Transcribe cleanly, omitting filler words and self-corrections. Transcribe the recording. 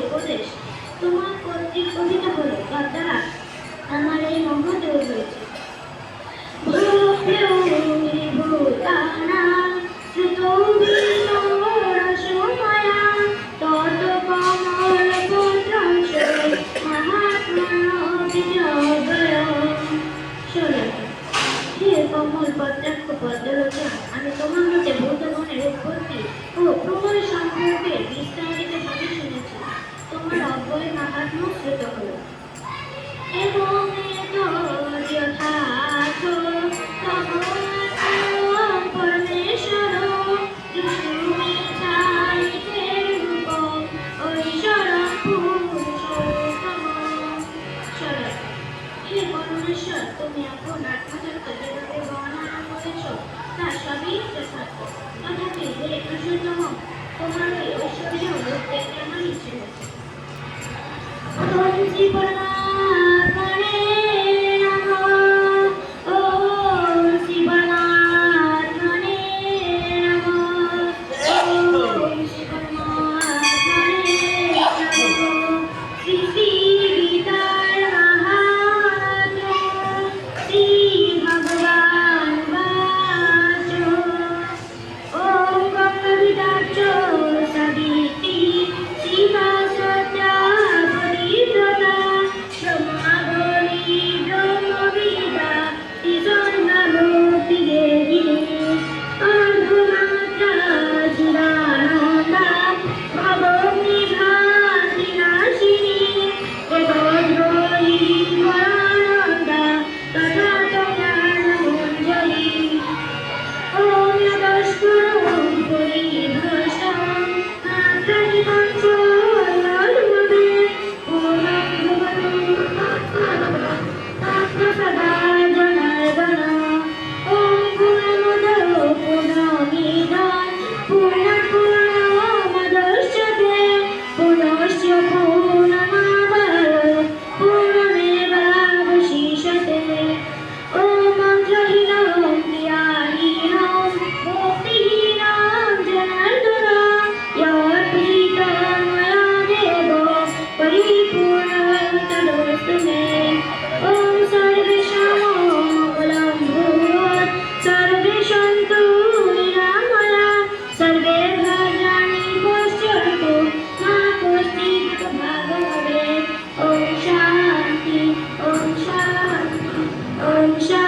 উপদেশ তোমার কর্তৃক কথিত হলো তার দ্বারা আমার এই মহৎ হয়েছে। কমল পদ্মাক্ষ পদ্মলোচন, আমি তোমার মতে ভূতগণের উৎপত্তি ও প্রলয় সম্পর্কে বিস্তারিতভাবে শুনেছি। তোমার অব্যয় মাহাত্ম্য শ্রুত হল এবং যথার্থ পরমেশ্বর বিষ্ণু চাইতে রূপ ঐশ্বর পুরুষোত্তম। হে পরমেশ্বর, তুমি এখন আত্মতত্ত্ব যেভাবে বর্ণনা করেছ তা সবই যথার্থ। তথাপি হে পুরুষোত্তম, তোমার এই ঐশ্বর্য রূপ দেখতে আমার ইচ্ছে হয়েছে। প্রশংসা